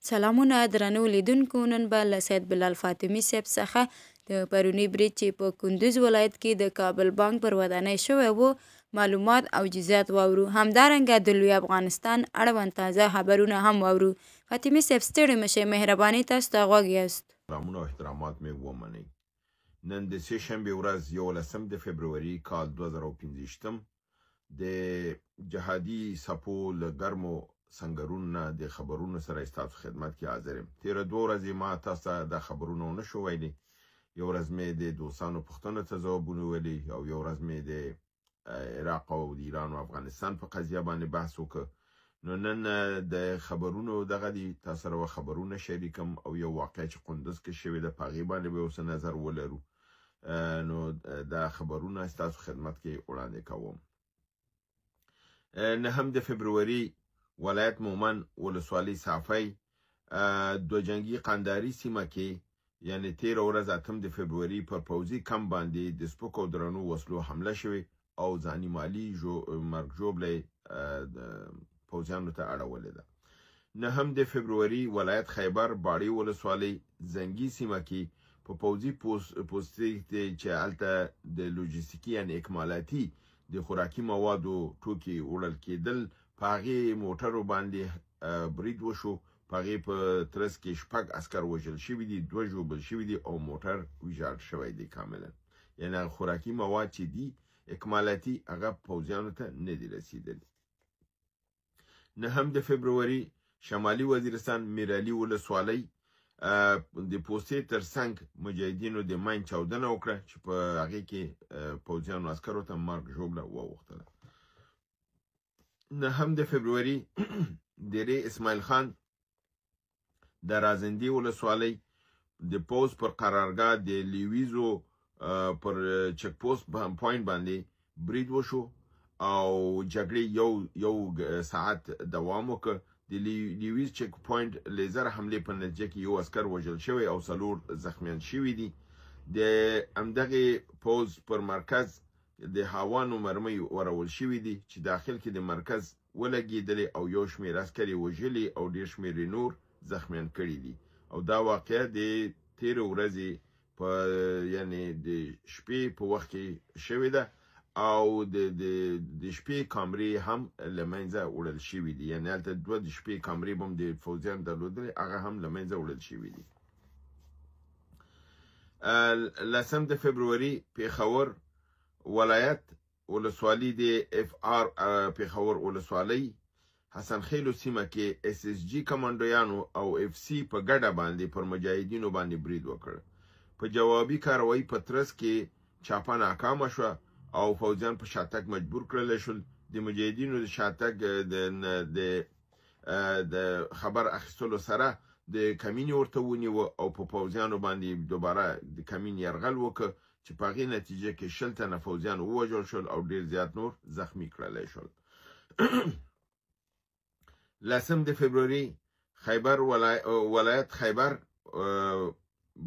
سلامونه درنو لیدونکو، نن به له سید بلال فاطمي صاحب څخه د پروني برید چې په کندوز ولایت کې د کابل بانک پر ودانۍ شوی و معلومات او جزئیات واورو. همدارنګه د لوی افغانستان اړوند تازه خبرونه هم واورو. فاطمي صاحب ستړي مشئ، مهرباني تاسو ته غوږ یاست. سلامونه او احترامات مې ومنئ. نن د سه شنبې ورځ 11 د فبروري کال 2015 د جهادي سپو له ګرمو سنگرونه د خبرونو سره ستاسو خدمت کې حاضر یم. تیر 2 ورځې ما تاسو د خبرونو نشو ویلي. یو ورځ مې د دوستانو پوښتنو ته ځوابونه ویلي او یو ورځ مې د عراق او د ایران او افغانستان په قضیه باندې بحث وکړ. نو نن د خبرونو دغه دي تاسو سره خبرونه شریکم او یو واقع چې قندوز کې شوی د پاغي باندې به اوس نظر ولرو. نو دا خبرونه تاسو خدمت کې وړاندې کوم. نهم د فبروري ولایت مومن ولسوالۍ صافی دو جنگي قنداري سیمه کې یعنی 13 ورځ 8 د فبروري پر پوځي کم باندې د سپکو درنو وسلو حمله شوې او ځاني مالی مرګ جوړلې پوځیانو ته اړولې ده. نهم د فبروري ولایت خیبر باړی ولسوالۍ زنګي سیمه کې په پوځي پوسټي چې الته د لوجستیکي یعنی اکمالاتي د خوراکي موادو ټوکي وړل کېدل پاغي موټرو باندې برید وشو. پاغي په ترس کې شپږ عسكر وژل شوي دي، 2 ژوبل شوي دي او موټر ویجاړ شوی دی کاملا. یعنی خوراکي مواد چې دي اکمالاتي هغه پوځیانو ته نه دي رسیدلي. نهم د فبروري شمالي وزیرستان میرعلي ولسوالۍ د پوستې ترڅنګ مجاهدینو د ماین چاودنه وکړه چې په هغه کې پوځیانو عسکرو ته مرګ ژوبله ووختله. نهم د فبروري دیرې اسماعیل خان د رازندې ولسوالۍ د پوز پر قرارګاه د لیویزو پر چک پوسټ پوینټ باندې برید وشو او جګړې یو ساعت دوام وکړ. د لیویز چک پوینټ لیزر حمله په نتیجه کې یو عسكر وژل شوی او 4 زخمیان شوي دي. د امدغه پوز پر مرکز د هاوانو مرمۍ ورول شوي دي چې داخل کې د مرکز ولګېدلې او یو شمېر عسکري وژلي او ډېر شمېر نور زخمیان کړي دي. او دا واقعه د 13 ورځې په یعنی د شپې په وخت کې شوې ده او د شپې کامرې هم لمنځه وړل شوي دي. یعنی هلته 2 د شپې کامرې هم د فوجیان درلودلې هغه هم لمنځه وړل شوي دي. لسم د فبروري پیښور ولایت ولسوالۍ د اف آر پیښور ولسوالۍ حسن خیلو سیمه کې اس اس جی کمانډویانو او اف سی په ګډه باندې پر مجاهدینو باندې برید وکړ. په جوابي کاروایی په ترڅ کې چاپه ناکامه شوه او فوجیان په شاتګ مجبور کړل شول. د مجاهدینو د شاتګ د خبر اخیستلو سره د کمین ورته ونیوه او په فوجیانو باندې دوباره د کمین یرغل وکړ چې په هغې نتیجه کې 20 تنه فوجیان ووژل شول او ډیر زیات نور زخمی کړل شول. لسم د فبروري خیبر ولایت خیبر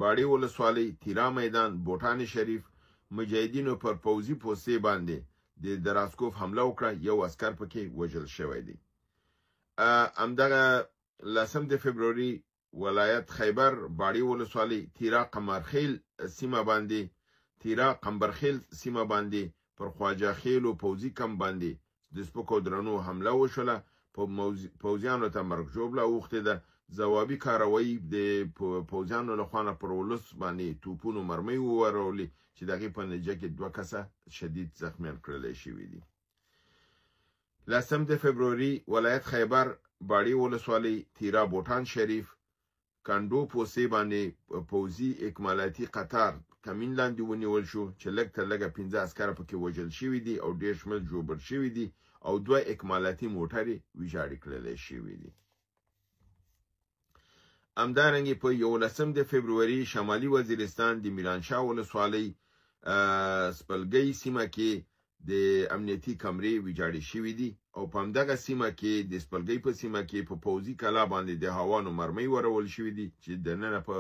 باړی ولسوالۍ تیرا میدان بوټان شریف مجاهدینو پر پوځي پوستې باندې د دراسکوف حمله وکړه. یو عسكر پکې وژل شوی دی. همدغه لسم د فبروري ولایت خیبر باړی ولسوالۍ تیرا قمرخیل سیمه باندې پر خواجه خیلو پوځي کم باندې د سپکو درنو حمله وشوله. په پوځیانو ته مرګ ژوبله اوښتې ده. ځوابي کاروایی د پوځیانو لخوا نه پر ولس باندې توپونو مرمۍ وورولې چې د هغې په نتیجه کې 2 کسه شدید زخمیان کړلی شوي دي. لسم د فبروري ولایت خیبر باړی ولسوالۍ تیرا بوټان شریف کندو پوستې باندې پوځي اکمالاتي قطار کمین لاندې ونیول شو چې لږ تر لږه 15 عسکر پکې وژل شوي دي او ډېر شمېر ژوبل شوي دي او 2 اکمالاتي موټرې ویجاړې کړلی شوي دي. همدارنګې په 11 د فبروري شمالي وزیرستان د میرانشاه ولسوالۍ سپلګۍ سیمه کې د امنیتي کمرې ویجاړې شوي دي او په همدغه سیمه کې د سپلګۍ په سیمه کې په پوځي کلا باندې د هوانو مرمۍ ورول شوي دي چې دننه په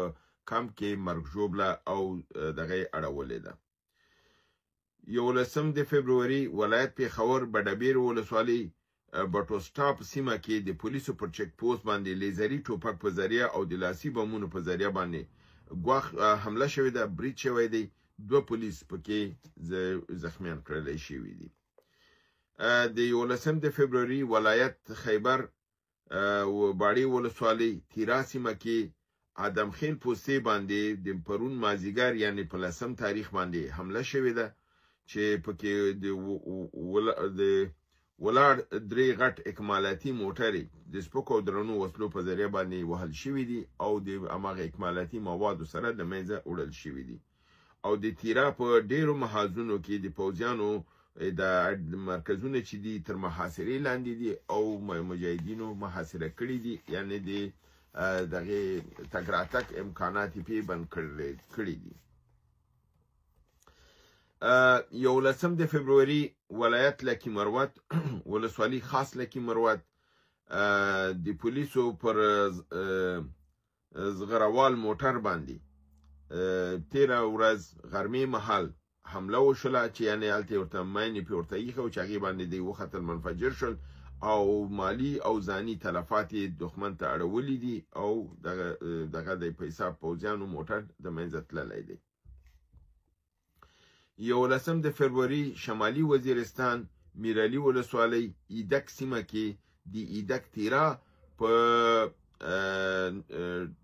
کمپ کې مرګ ژوبله او دغه اړولې ده. 11 د فبروري ولایت پیښور بډبیر ولسوالۍ بټوسټاپ سیمه کې د پولیسو پر چک پوسټ باندې لیزري ټوپک په ذریعه او د لاسي بمونو په ذریعه باندې ګواښ حمله شوې ده، برید شوی دی. 2 پولیس پکې زخمیان کړلی شوي دي. د 11 د فبروري ولایت خیبر باړې ولسوالۍ تیرا سیمه کې ادم خیل پوستې باندې د پرون مازیګر یعنی په 10 تاریخ باندې حمله شوې ده چې پکې د ولاړ 3 غټ اکمالاتي موټرې د سپکو او درنو وسلو په ذریعه باندې وهل شوي دي او د هماغه اکمالاتي موادو سره د منځه وړل شوي دي. او د تیرا په ډیرو محاذونو کې د پوځیانو د مرکزونه چې دي تر محاصرې لاندې دي او مجاهدینو محاصره کړي دي، یعنی د دغه تګ راتګ امکانات یې بند کړي دي. 11 د فبروري ولایت لکی مروت ولسوالۍ خاص لکی مروت د پولیسو پر زغروال موټر باندې 13 ورځ غرمې مهال حمله وشوله چې یعنی هلته ورته ماینې پې ورته ایښه او چې هغې باندې دی وختل منفجر شول او مالی او ځاني تلفات یې دښمن ته اړولي دي او دغه د پیسه پوځیانو موټر د منځه تللی دی. 11 د فبروري شمالي وزیرستان میرعلي ولسوالۍ ایدک سیمه کې د ایدک تیرا په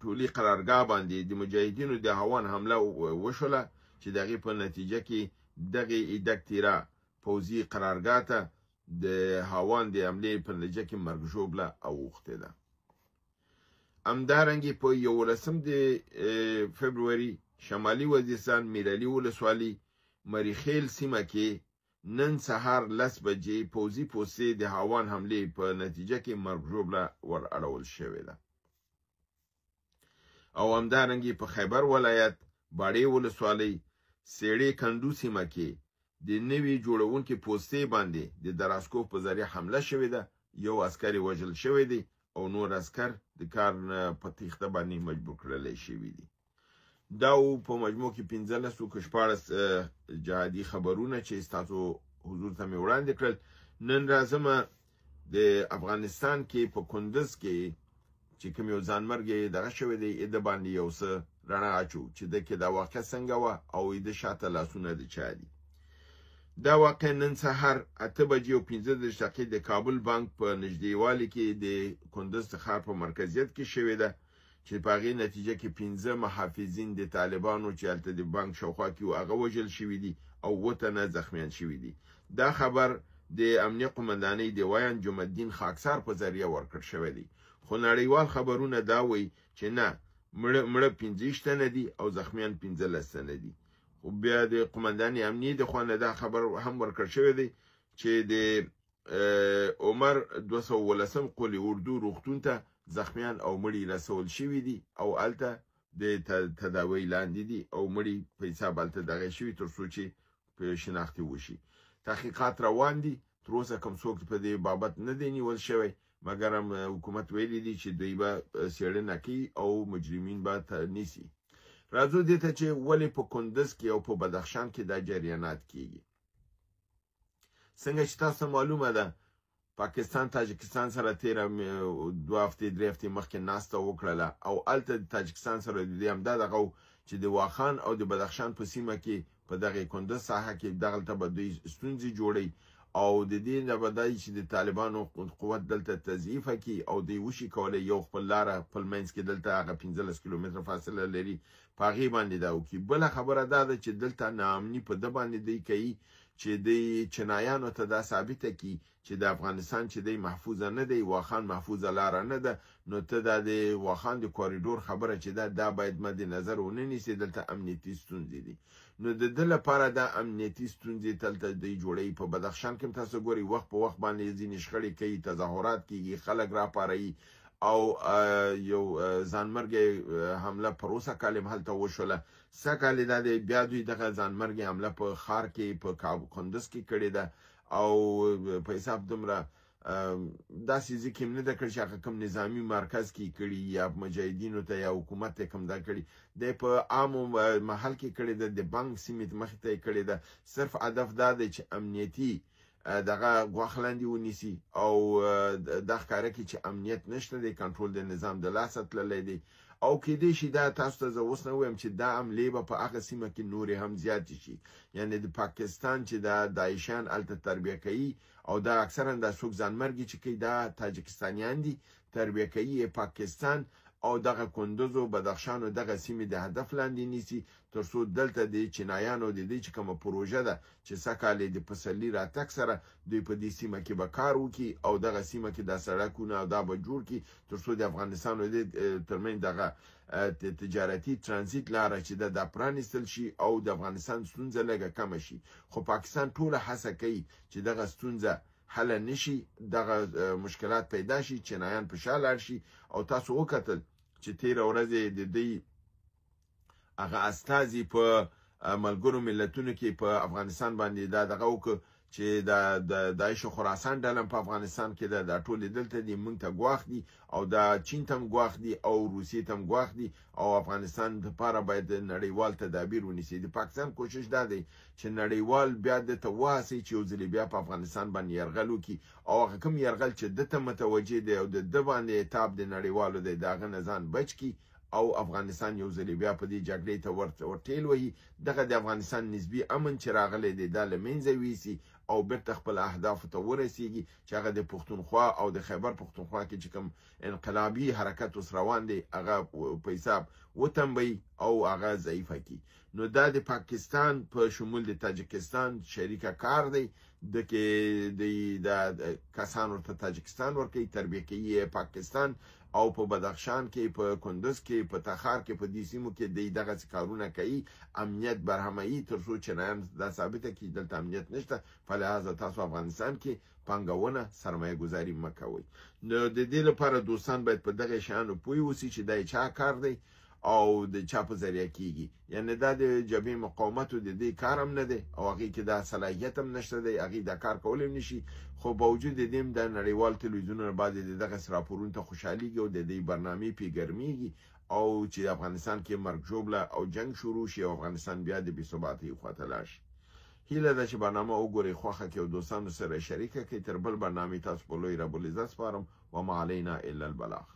ټولي قرارګاه باندې د مجاهدینو د هوان حمله وشوله چې د هغې په نتیجه کې دغې ایدک تیرا پوځي قرارګاه ته د هوان د حملې په نتیجه کې مرګ ژوبله اوښتې ده. همدارنګې په 11 د فبروري شمالي وزیرستان میرعلي ولسوالۍ مریخیل سیمه کې نن سهار 10 بجې پوځي پوستې د هوان حملې په نتیجه کې مرګ ژوبله ور اړول شوې ده. او همدارنګې په خیبر ولایت باړې ولسوالۍ سیړې کندو سیمه کې د نوي جوړونکي پوستې باندې د دراسکوف په ذریعه حمله شوې ده. 1 عسکر وژل شوی دی او نور عسکر د کار په تیښته باندې مجبور کړلی شوي دي. دا په مجموع کې 15 که 14 جهادي خبرونه چې ستاسو حضور ته مې وړاندې کړل. نن راځم د افغانستان کې په کندز کې چې کوم یو ځانمرګي دغه شوی دی د باندې یو څه رڼا اچو چې د کې دا واقع څنګه وه او د شاته لاسونه د چا دي. دا واقع نن سهار 8:15 د کابل بانک په نږدېوالي کې د کندز ښار په مرکزیت کې شوې ده چې په هغې نتیجه کې 15 محافظین د طالبانو چې هلته د بانک شاوخوا کې وو هغه وژل شوي دي او 7 تنه زخمیان شوي دي. دا خبر د امنیه قمندانۍ د ویان جمعالدین خاکسار په ذریعه ورکړ شوی دی. خو نړیوال خبرونه دا وایي چې نه، مړه 15 تنه دي او زخمیان 15 تنه دي. خو بیا د قمندان امنیې د خوا نه دا خبر هم ورکړ شوی دی چې د عمر 213 قلي اردو روغتون ته زخمیان او مړي رسول شوي دي او هلته د تداوی لاندې دي او مړي په حساب هلته دغه شوي تر څو چې په شناختي وشي. تحقیقات روان دي، تر اوسه کوم څوک په دې بابت نه دی نیول شوی، مګر هم حکومت ویلي دي چې دوی به څېړنه کوي او مجرمین به نیسي. راځو دې ته چې ولې په کندز کې او په بدخشان کې دا جریانات کیږي. څنګه چې تاسو معلومه ده پاکستان تاجکستان سره تیره 2 هفتې 3 هفتې مخکې ناسته وکړله او هلته د تاجکستان سره د دې همدا دغه چې د واخان او د بدخشان په سیمه کې په دغه کندز ساحه کې دغلته به دوی ستونزې جوړوي او د دې نه به دا چې د طالبانو قوت دلته تضعیفه کړي او دوی وشي کولی یو خپل لاره خپل منځ کې دلته هغه 15 کیلومتره فاصله لري په هغې باندې دا وکړي. بله خبره دا ده چې دلته ناامني په ده باندې دوی کوي چې دوی چینایانو ته دا ثابته کړي چې د افغانستان چې دی محفوظه نه دی، واخان محفوظه لاره نه ده، نو ته دا د واخان د کوریډور خبره چې دا باید مد نظر ونه نیسي، دلته امنیتي ستونزې دي. نو د ده لپاره دا امنیتي ستونزې دلته دوی جوړوي. په بدخشان کې هم تاسو ګورئ وخت په وخت باندې ځینې شخړې کوي، تظاهرات کېږي، خلک راپاروي او یو ځانمرګي حمله پر اوسه کال هم هلته وشوله. سږ کال دا دی بیا دوی دغه ځانمرګي حمله په ښار کې په کندز کې کړې ده او په حساب دومره داسې ځای کې هم نه ده کړې چې هغه کوم نظامي مرکز کې کړي یا مجاهدینو ته یا حکومت ته کوم دا کړي دی، په عامو محل کې کړې ده، د بانک سیمې مخې ته یې کړې ده. صرف هدف دا دی چې امنیتي دغه غوښلندې ونیسي او د ښکاره کې چې امنیت نشته دی، کنټرول د نظام د لاسه تللی دی او کېدای شي دا تاسو ته زه اوس نه وایم چې دا حملې به په هغه سیمه کې نورې هم زیاتې شي. یعنې د پاکستان چې دا داعشیان هلته تربیه کوي او دا اکثرا دا څوک ځانمرګي چې کوي دا تاجکستانیان دي، تربیه کوي پاکستان او دغه کندوز او بدخشان او دغه سیمې د هدف لاندې نیسي تر څو دلته د چینایانو د دې چې کومه پروژه ده چې سکهالی د پسرلي راتګ سره دوی په دې سیمه کې به کار وکړي او دغه سیمه کې دا سړکونه او دا به جوړ کړي تر څو د افغانستان او د ترمنځ دغه تجارتي ترانزیت لاره چې دا پرانیستل شي او د افغانستان ستونزه لږه کمه شي. خو پاکستان ټوله هڅه کوي چې دغه ستونزه حل نشي، دغه مشکلات پیدا شي، چینایان په شا لاړ شي. او تاسو وکتل چې تیره ورځ د دوی هغه استازي په ملګرو ملتونو کې په افغانستان باندې دا دغه وکړه چې د داعش او خراسان ډله په افغانستان کې ده، دا ټولې دلته دي، موږ ته ګواښ دي او دا چین ته هم ګواښ دي او روسیې ته هم ګواښ دي او افغانستان لپاره باید نړیوال تدابیر ونیسي. د پاکستان کوشش دا دی چې نړیوال بیا دته وهڅوي چې یو ځلې بیا په افغانستان باندې یرغل وکړي او هغه کوم یرغل چې دته متوجه دی او د ده باندې عتاب د نړیوالو دی د هغه نه ځان بچ کړي او افغانستان یو ځلې بیا په دې جګړې ته ورټېل وهي، دغه د افغانستان نسبي امن چې راغلی دی دا له منځه یوسي او بیرته خپل اهدافو ته ورسیږي چې هغه د پښتونخوا او د خیبر پښتونخوا کې چې کوم انقلابي حرکت اوس روان دی هغه په حساب وتنبوي او هغه ضعیفه کړي. نو دا د پاکستان په شمول د تاجکستان شریکه کار دی د کسان ورته تاجکستان ورکوي، تربیه کوي پاکستان او په بدخشان کې، په کندوز کې، په تخار کې، په دې سیمو کې دغه کارونه کوي، امنیت برهموي تر څو چینایان دا ثابته کړي دلته امنیت نشته. په لحاظه تاسو افغانستان کې پانګونه سرمایه گذاري مه کوئ. نو د دې لپاره دوستان باید په دغه شیانو پوه اوسي چې دا چا کار دی او د چا په ذریعه کیږي. یعنی دا د جبهې مقاومتو د دې کار هم نه دی او هغې کې دا صلاحیت هم نشته دی، هغې دا کار کولی هم نشي. خو باوجود د دې هم د نړیوال تلویزیونونو باندې د دغسې راپورونو ته خوشحالیږي او د دې برنامې پې ګرمیږي او چې افغانستان کې مرګ ژوبله او جنګ شروع شي او افغانستان بیا د بېثباتۍ خواته لاړ شي. هیله ده چې برنامه وګورئ، خوښه کړئ او دوستانو سره شریکه کړئ. تر بل برنامې تاسو په لوی رب العزت سپارم. وما علینا الا البلاغ.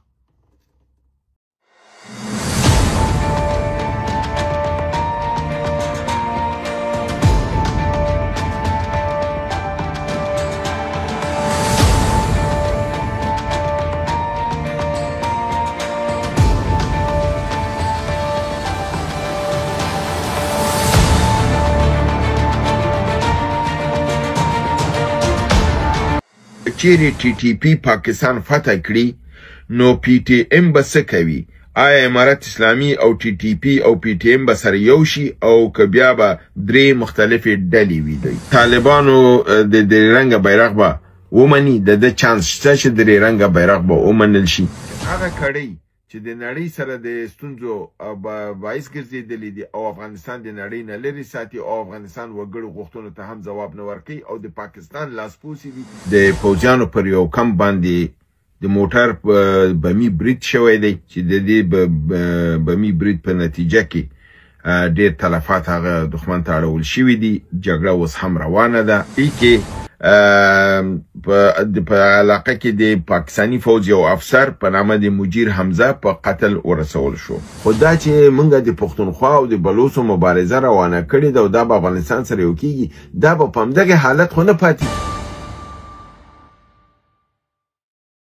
چیرې ټي ټي پی پاکستان فتح کړي نو پی ټي ام به څه کوي؟ آیا امارت اسلامي او ټي ټي پی او پی ټي ام به سره یو شي او که بیا به درې مختلفې ډلې وي؟ طالبانو د درې رنګه بیرغ به ومني، د ده چانس شته چې درې رنګه بیرغ به ومنل شي. هغه کړۍ چې د نړۍ سره د ستونزو باعث ګرځېدلې دي او افغانستان د نړۍ نه لرې ساتي او افغانستان وګړو غوښتنو ته هم ځواب نه ورکوي او د پاکستان لاسپوڅي دي. د پوځیانو پر یو کم باندې د موټر بمي برید شوی دی چې د دې بمي برید په نتیجه کې ډېر تلفات هغه دښمن ته اړول شوي دي. جګړه اوس هم روانه ده. کې په علاقه کې د پاکستانی فوج یو افسر په نامه د مجیر حمزه په قتل ورسول شو. خو دا چې موږ د پښتونخوا او د بلوڅو مبارزه روانه کړې ده او دا په افغانستان سره یو کېږي، دا به په همدغه حالت خو نه پاتې